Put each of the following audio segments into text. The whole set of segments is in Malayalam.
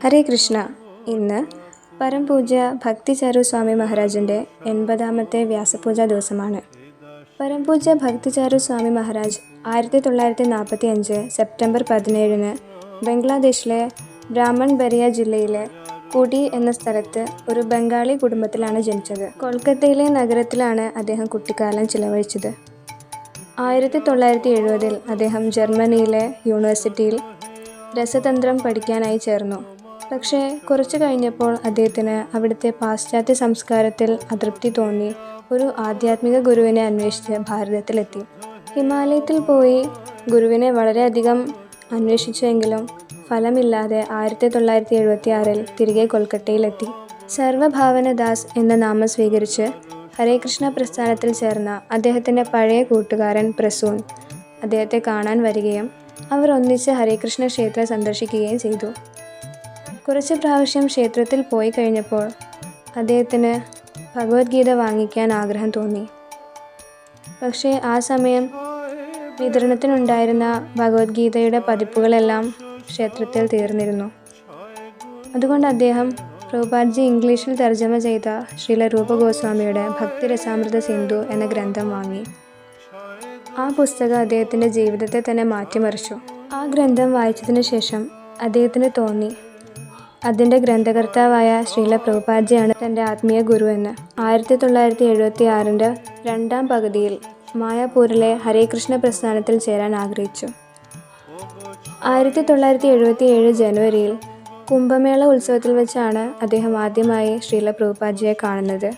ഹരേ കൃഷ്ണ. ഇന്ന് പരംപൂജ്യ ഭക്തിചാരു സ്വാമി മഹാരാജിൻ്റെ 80ാമത്തെ വ്യാസപൂജാ ദിവസമാണ്. പരംപൂജ്യ ഭക്തിചാരു സ്വാമി മഹാരാജ് 1945 സെപ്റ്റംബർ 17 ബംഗ്ലാദേശിലെ ബ്രാഹ്മൺബരിയ ജില്ലയിലെ കുടി എന്ന സ്ഥലത്ത് ഒരു ബംഗാളി കുടുംബത്തിലാണ് ജനിച്ചത്. കൊൽക്കത്തയിലെ നഗരത്തിലാണ് അദ്ദേഹം കുട്ടിക്കാലം ചിലവഴിച്ചത്. 1970 അദ്ദേഹം ജർമ്മനിയിലെ യൂണിവേഴ്സിറ്റിയിൽ രസതന്ത്രം പഠിക്കാനായി ചേർന്നു. പക്ഷേ കുറച്ചു കഴിഞ്ഞപ്പോൾ അദ്ദേഹത്തിന് അവിടുത്തെ പാശ്ചാത്യ സംസ്കാരത്തിൽ അതൃപ്തി തോന്നി ഒരു ആധ്യാത്മിക ഗുരുവിനെ അന്വേഷിച്ച് ഭാരതത്തിലെത്തി. ഹിമാലയത്തിൽ പോയി ഗുരുവിനെ വളരെയധികം അന്വേഷിച്ചെങ്കിലും ഫലമില്ലാതെ 1976 തിരികെ കൊൽക്കത്തയിലെത്തി. സർവഭാവന ദാസ് എന്ന നാമം സ്വീകരിച്ച് ഹരേകൃഷ്ണ പ്രസ്ഥാനത്തിൽ ചേർന്ന അദ്ദേഹത്തിൻ്റെ പഴയ കൂട്ടുകാരൻ പ്രസൂൺ അദ്ദേഹത്തെ കാണാൻ വരികയും അവർ ഒന്നിച്ച് ഹരേകൃഷ്ണ ക്ഷേത്രം സന്ദർശിക്കുകയും ചെയ്തു. കുറച്ച് പ്രാവശ്യം ക്ഷേത്രത്തിൽ പോയി കഴിഞ്ഞപ്പോൾ അദ്ദേഹത്തിന് ഭഗവത്ഗീത വാങ്ങിക്കാൻ ആഗ്രഹം തോന്നി. പക്ഷേ ആ സമയം വിതരണത്തിനുണ്ടായിരുന്ന ഭഗവത്ഗീതയുടെ പതിപ്പുകളെല്ലാം ക്ഷേത്രത്തിൽ തീർന്നിരുന്നു. അതുകൊണ്ട് അദ്ദേഹം പ്രഭുപാദ്ജി ഇംഗ്ലീഷിൽ തർജ്ജമ ചെയ്ത ശ്രീല രൂപ ഗോസ്വാമിയുടെ ഭക്തിരസാമൃത സിന്ധു എന്ന ഗ്രന്ഥം വാങ്ങി. ആ പുസ്തകം അദ്ദേഹത്തിൻ്റെ ജീവിതത്തെ തന്നെ മാറ്റിമറിച്ചു. ആ ഗ്രന്ഥം വായിച്ചതിന് ശേഷം അദ്ദേഹത്തിന് തോന്നി അതിൻ്റെ ഗ്രന്ഥകർത്താവായ ശ്രീല പ്രഭുപാദ്ജിയാണ് തൻ്റെ ആത്മീയ ഗുരു എന്ന്. 1976 രണ്ടാം പകുതിയിൽ മായാപൂരിലെ ഹരേകൃഷ്ണ പ്രസ്ഥാനത്തിൽ ചേരാൻ ആഗ്രഹിച്ചു. 1977 ജനുവരിയിൽ കുംഭമേള ഉത്സവത്തിൽ വെച്ചാണ് അദ്ദേഹം ആദ്യമായി ശ്രീല പ്രഭുപാദ്ജിയെ കാണുന്നത്.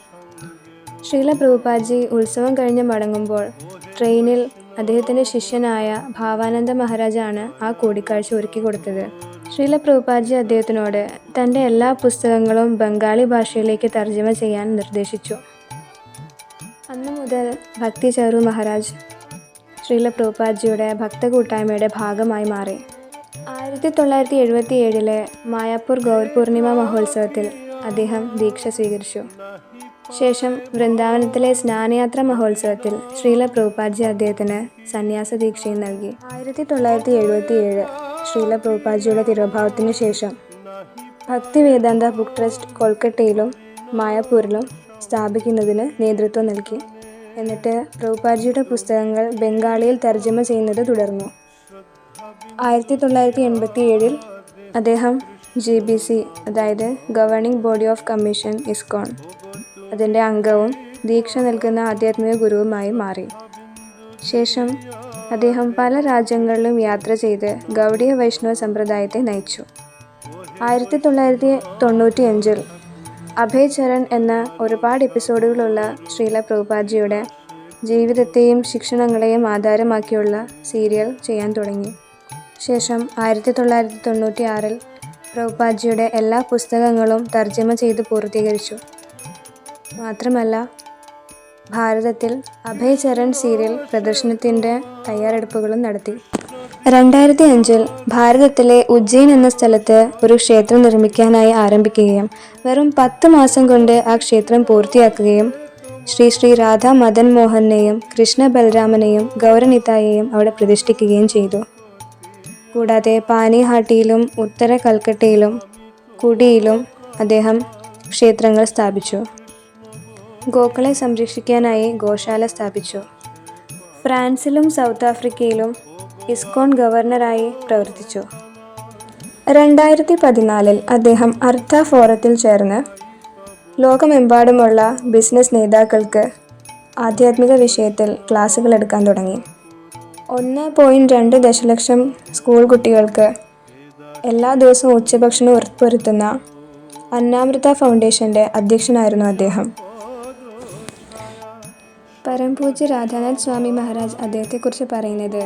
ശ്രീല പ്രഭുപാദ്ജി ഉത്സവം കഴിഞ്ഞ് മടങ്ങുമ്പോൾ ട്രെയിനിൽ അദ്ദേഹത്തിൻ്റെ ശിഷ്യനായ ഭാവാനന്ദ മഹാരാജാണ് ആ കൂടിക്കാഴ്ച ഒരുക്കി കൊടുത്തത്. ശ്രീല പ്രഭുപാദ്ജി അദ്ദേഹത്തിനോട് തൻ്റെ എല്ലാ പുസ്തകങ്ങളും ബംഗാളി ഭാഷയിലേക്ക് തർജ്ജമ ചെയ്യാൻ നിർദ്ദേശിച്ചു. അന്നു മുതൽ ഭക്തിചാരു മഹാരാജ് ശ്രീല പ്രഭുപാദ്ജിയുടെ ഭക്തകൂട്ടായ്മയുടെ ഭാഗമായി മാറി. 1977 മായാപൂർ ഗൗർപൂർണിമ മഹോത്സവത്തിൽ അദ്ദേഹം ദീക്ഷ സ്വീകരിച്ചു. ശേഷം വൃന്ദാവനത്തിലെ സ്നാനയാത്ര മഹോത്സവത്തിൽ ശ്രീല പ്രഭുപാദ്ജി അദ്ദേഹത്തിന് സന്യാസ ദീക്ഷയും നൽകി. 1977 ശ്രീല പ്രഭുപാദ്ജിയുടെ തിരോഭാവത്തിനു ശേഷം ഭക്തി വേദാന്ത ബുക്ക് ട്രസ്റ്റ് കൊൽക്കത്തയിലും മായാപൂരിലും സ്ഥാപിക്കുന്നതിന് നേതൃത്വം നൽകി. എന്നിട്ട് പ്രഭുപാദ്ജിയുടെ പുസ്തകങ്ങൾ ബംഗാളിയിൽ തർജ്ജമ ചെയ്യുന്നത് തുടർന്നു. 1987 അദ്ദേഹം GBC അതായത് governing body of commission ISKCON അതിൻ്റെ അംഗവും ദീക്ഷ നൽകുന്ന ആധ്യാത്മിക ഗുരുവുമായി മാറി. ശേഷം അദ്ദേഹം പല രാജ്യങ്ങളിലും യാത്ര ചെയ്ത് ഗൗഡീയ വൈഷ്ണവ സമ്പ്രദായത്തെ നയിച്ചു. 1995 അഭയ് ചരൺ എന്ന ഒരുപാട് എപ്പിസോഡുകളുള്ള ശ്രീല പ്രഭുപാദ്ജിയുടെ ജീവിതത്തെയും ശിക്ഷണങ്ങളെയും ആധാരമാക്കിയുള്ള സീരിയൽ ചെയ്യാൻ തുടങ്ങി. ശേഷം 1996 പ്രഭുപാദ്ജിയുടെ എല്ലാ പുസ്തകങ്ങളും തർജ്ജമ ചെയ്ത് പൂർത്തീകരിച്ചു. മാത്രമല്ല ഭാരതത്തിൽ അഭയ് ചരൺ സീരിയൽ പ്രദർശനത്തിൻ്റെ തയ്യാറെടുപ്പുകളും നടത്തി. 2005 ഭാരതത്തിലെ ഉജ്ജയിൻ എന്ന സ്ഥലത്ത് ഒരു ക്ഷേത്രം നിർമ്മിക്കാനായി ആരംഭിക്കുകയും വെറും 10 മാസം കൊണ്ട് ആ ക്ഷേത്രം പൂർത്തിയാക്കുകയും ശ്രീ രാധാ മദൻ മോഹനെയും കൃഷ്ണ ബലരാമനെയും ഗൗരനിതായെയും അവിടെ പ്രതിഷ്ഠിക്കുകയും ചെയ്തു. കൂടാതെ പാനിഹാട്ടിയിലും ഉത്തര കൽക്കട്ടയിലും കുടിയിലും അദ്ദേഹം ക്ഷേത്രങ്ങൾ സ്ഥാപിച്ചു. ഗോക്കളെ സംരക്ഷിക്കാനായി ഗോശാല സ്ഥാപിച്ചു. ഫ്രാൻസിലും സൗത്ത് ആഫ്രിക്കയിലും ഇസ്കോൺ ഗവർണറായി പ്രവർത്തിച്ചു. 2014 അദ്ദേഹം അർത്ഥ ഫോറത്തിൽ ചേർന്ന് ലോകമെമ്പാടുമുള്ള ബിസിനസ് നേതാക്കൾക്ക് ആധ്യാത്മിക വിഷയത്തിൽ ക്ലാസുകൾ എടുക്കാൻ തുടങ്ങി. 1.2 ദശലക്ഷം സ്കൂൾ കുട്ടികൾക്ക് എല്ലാ ദിവസവും ഉച്ചഭക്ഷണം ഉറപ്പുവരുത്തുന്ന അന്നാമൃത ഫൗണ്ടേഷൻ്റെ അധ്യക്ഷനായിരുന്നു അദ്ദേഹം. പരംപൂജ്യ രാധാനാഥ് സ്വാമി മഹാരാജ് അദ്ദേഹത്തെക്കുറിച്ച് പറയുന്നത്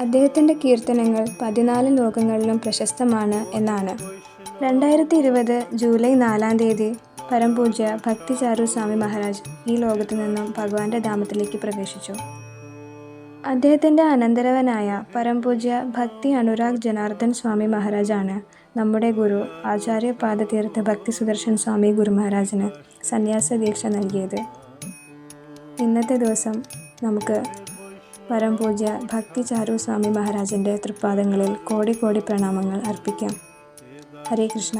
അദ്ദേഹത്തിൻ്റെ കീർത്തനങ്ങൾ 14 ലോകങ്ങളിലും പ്രശസ്തമാണ് എന്നാണ്. 2020 ജൂലൈ 4 പരംപൂജ്യ ഭക്തിചാരു സ്വാമി മഹാരാജ് ഈ ലോകത്തു നിന്നും ഭഗവാന്റെ ധാമത്തിലേക്ക് പ്രവേശിച്ചു. അദ്ദേഹത്തിൻ്റെ അനന്തരവനായ പരംപൂജ്യ ഭക്തി അനുരാഗ് ജനാർദ്ദൻ സ്വാമി മഹാരാജാണ് നമ്മുടെ ഗുരു ആചാര്യ പാദതീർത്ഥ ഭക്തി സുദർശൻ സ്വാമി ഗുരു മഹാരാജിന് സന്യാസ ദീക്ഷ നൽകിയത്. ഇന്നത്തെ ദിവസം നമുക്ക് പരംപൂജ്യ ഭക്തിചാരു സ്വാമി മഹാരാജിൻ്റെ തൃപ്പാദങ്ങളിൽ കോടി കോടി പ്രണാമങ്ങൾ അർപ്പിക്കാം. ഹരേ കൃഷ്ണ.